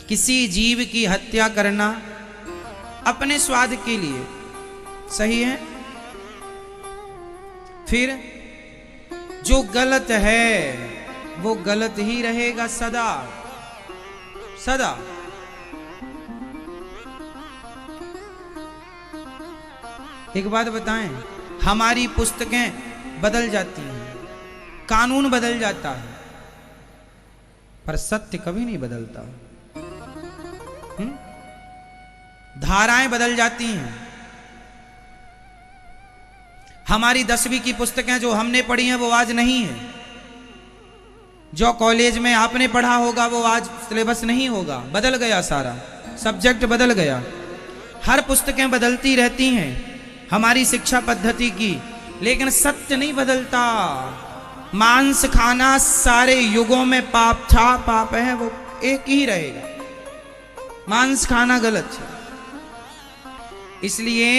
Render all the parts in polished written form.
किसी जीव की हत्या करना अपने स्वाद के लिए सही है। फिर जो गलत है वो गलत ही रहेगा सदा सदा। एक बात बताएं, हमारी पुस्तकें बदल जाती हैं, कानून बदल जाता है, पर सत्य कभी नहीं बदलता। धाराएं बदल जाती हैं। हमारी 10वीं की पुस्तकें जो हमने पढ़ी हैं वो आज नहीं है, जो कॉलेज में आपने पढ़ा होगा वो आज सिलेबस नहीं होगा, बदल गया, सारा सब्जेक्ट बदल गया। हर पुस्तकें बदलती रहती हैं हमारी शिक्षा पद्धति की, लेकिन सत्य नहीं बदलता। मांस खाना सारे युगों में पाप था, पाप है, वो एक ही रहेगा। मांस खाना गलत है। इसलिए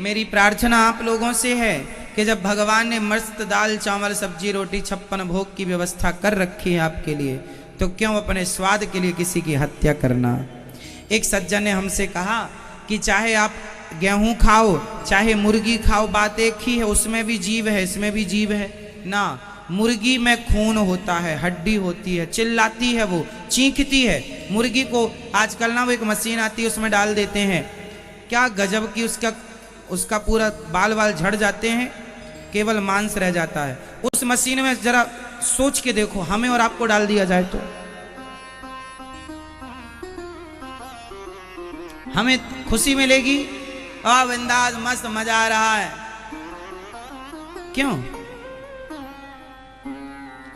मेरी प्रार्थना आप लोगों से है कि जब भगवान ने मस्त दाल चावल सब्जी रोटी 56 भोग की व्यवस्था कर रखी है आपके लिए, तो क्यों अपने स्वाद के लिए किसी की हत्या करना। एक सज्जन ने हमसे कहा कि चाहे आप गेहूं खाओ चाहे मुर्गी खाओ, बात एक ही है, उसमें भी जीव है इसमें भी जीव है ना। मुर्गी में खून होता है, हड्डी होती है, चिल्लाती है, वो चीखती है। मुर्गी को आजकल ना वो एक मशीन आती है उसमें डाल देते हैं, क्या गजब की उसका पूरा बाल वाल झड़ जाते हैं, केवल मांस रह जाता है। उस मशीन में जरा सोच के देखो, हमें और आपको डाल दिया जाए तो हमें खुशी मिलेगी? बिंदास मस्त मजा आ रहा है। क्यों?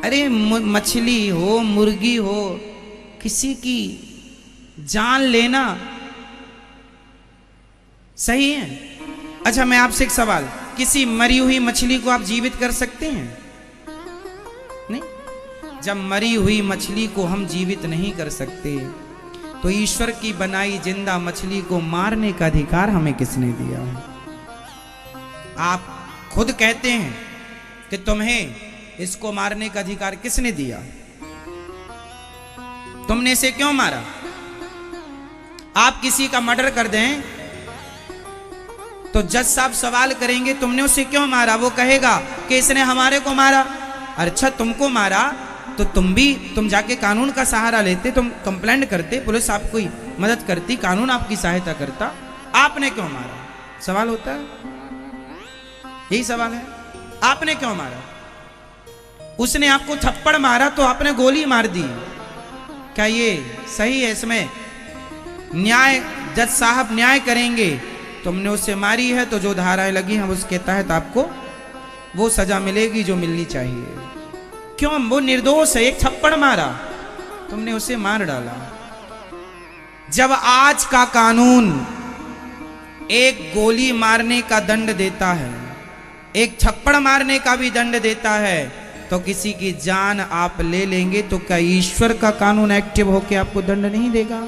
अरे मछली हो मुर्गी हो, किसी की जान लेना सही है? अच्छा मैं आपसे एक सवाल, किसी मरी हुई मछली को आप जीवित कर सकते हैं? नहीं। जब मरी हुई मछली को हम जीवित नहीं कर सकते, तो ईश्वर की बनाई जिंदा मछली को मारने का अधिकार हमें किसने दिया है? आप खुद कहते हैं कि तुम्हें इसको मारने का अधिकार किसने दिया? तुमने इसे क्यों मारा? आप किसी का मर्डर कर दें तो जज साहब सवाल करेंगे तुमने उसे क्यों मारा? वो कहेगा कि इसने हमारे को मारा। अच्छा तुमको मारा तो तुम जाके कानून का सहारा लेते, तुम कंप्लेंट करते, पुलिस आपको मदद करती, कानून आपकी सहायता करता। आपने क्यों मारा? सवाल होता है, यही सवाल है, आपने क्यों मारा? उसने आपको थप्पड़ मारा तो आपने गोली मार दी, क्या ये सही है? इसमें न्याय, जज साहब न्याय करेंगे। तुमने उसे मारी है तो जो धाराएं लगी हैं उसके तहत आपको वो सजा मिलेगी जो मिलनी चाहिए। क्यों? वो निर्दोष है, एक थप्पड़ मारा, तुमने उसे मार डाला। जब आज का कानून एक गोली मारने का दंड देता है, एक थप्पड़ मारने का भी दंड देता है, तो किसी की जान आप ले लेंगे तो क्या ईश्वर का कानून एक्टिव होकर आपको दंड नहीं देगा?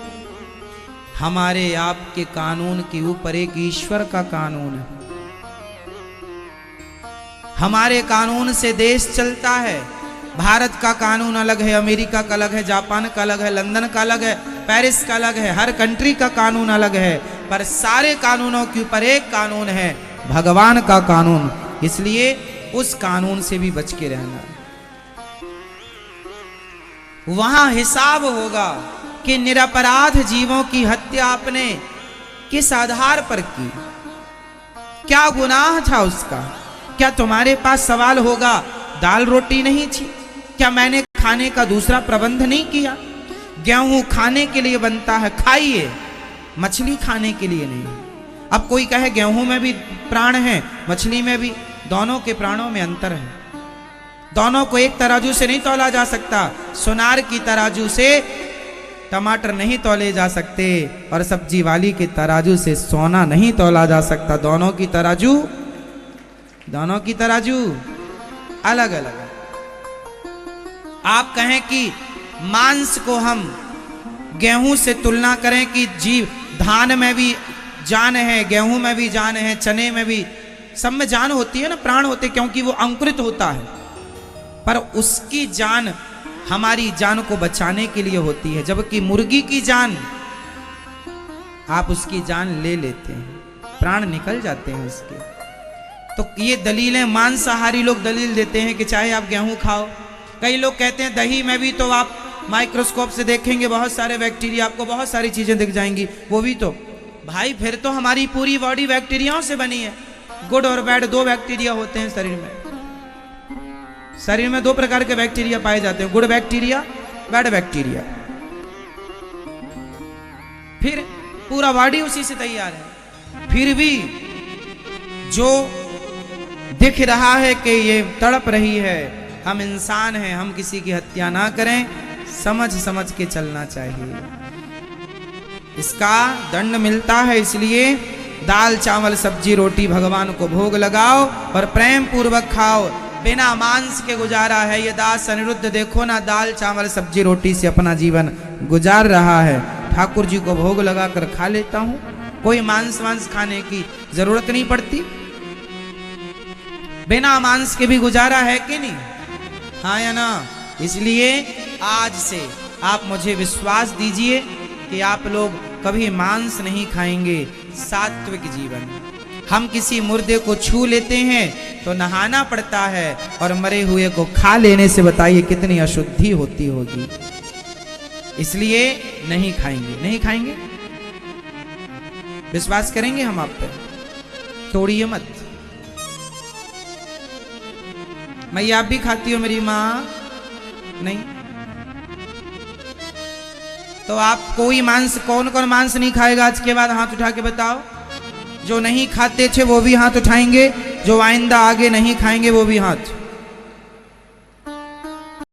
हमारे आपके कानून के ऊपर एक ईश्वर का कानून है। हमारे कानून से देश चलता है। भारत का कानून अलग है, अमेरिका का अलग है, जापान का अलग है, लंदन का अलग है, पेरिस का अलग है, हर कंट्री का कानून अलग है, पर सारे कानूनों के ऊपर एक कानून है, भगवान का कानून। इसलिए उस कानून से भी बच के रहना। वहां हिसाब होगा कि निरपराध जीवों की हत्या आपने किस आधार पर की, क्या गुनाह था उसका? क्या तुम्हारे पास सवाल होगा दाल रोटी नहीं थी? क्या मैंने खाने का दूसरा प्रबंध नहीं किया? गेहूं खाने के लिए बनता है, खाइए, मछली खाने के लिए नहीं। अब कोई कहे गेहूं में भी प्राण है, मछली में भी, दोनों के प्राणों में अंतर है। दोनों को एक तराजू से नहीं तौला जा सकता। सुनार की तराजू से टमाटर नहीं तौले जा सकते और सब्जी वाली के तराजू से सोना नहीं तौला जा सकता। दोनों की तराजू अलग अलग। आप कहें कि मांस को हम गेहूं से तुलना करें कि जीव, धान में भी जान है, गेहूं में भी जान है, चने में भी, सब में जान होती है ना, प्राण होते, क्योंकि वो अंकुरित होता है, पर उसकी जान हमारी जान को बचाने के लिए होती है, जबकि मुर्गी की जान आप उसकी जान ले लेते हैं, प्राण निकल जाते हैं उसके। तो ये दलीलें मांसाहारी लोग दलील देते हैं कि चाहे आप गेहूं खाओ। कई लोग कहते हैं दही में भी तो आप माइक्रोस्कोप से देखेंगे बहुत सारे बैक्टीरिया, आपको बहुत सारी चीजें दिख जाएंगी, वो भी तो भाई फिर तो हमारी पूरी बॉडी बैक्टीरियाओं से बनी है। गुड और बैड दो बैक्टीरिया होते हैं शरीर में। शरीर में दो प्रकार के बैक्टीरिया पाए जाते हैं, गुड बैक्टीरिया, बैड बैक्टीरिया। फिर पूरा बॉडी उसी से तैयार है। फिर भी जो दिख रहा है कि ये तड़प रही है, हम इंसान हैं, हम किसी की हत्या ना करें, समझ समझ के चलना चाहिए। इसका दंड मिलता है, इसलिए दाल चावल सब्जी रोटी भगवान को भोग लगाओ और प्रेम पूर्वक खाओ। बिना मांस के गुजारा है ये दास अनिरुद्ध, देखो ना दाल चावल सब्जी रोटी से अपना जीवन गुजार रहा है। ठाकुर जी को भोग लगा कर खा लेता हूं, कोई मांस वांस खाने की जरूरत नहीं पड़ती। बिना मांस के भी गुजारा है कि नहीं, हाँ या ना? इसलिए आज से आप मुझे विश्वास दीजिए कि आप लोग कभी मांस नहीं खाएंगे। सात्विक जीवन। हम किसी मुर्दे को छू लेते हैं तो नहाना पड़ता है, और मरे हुए को खा लेने से बताइए कितनी अशुद्धि होती होगी। इसलिए नहीं खाएंगे, नहीं खाएंगे। विश्वास करेंगे हम आप पे, तोड़िए मत। मैया आप भी खाती हो मेरी माँ? नहीं। तो आप कोई मांस, कौन कौन मांस नहीं खाएगा आज के बाद? हाथ उठा के बताओ। जो नहीं खाते थे वो भी हाथ उठाएंगे, जो आइंदा आगे नहीं खाएंगे वो भी हाथ।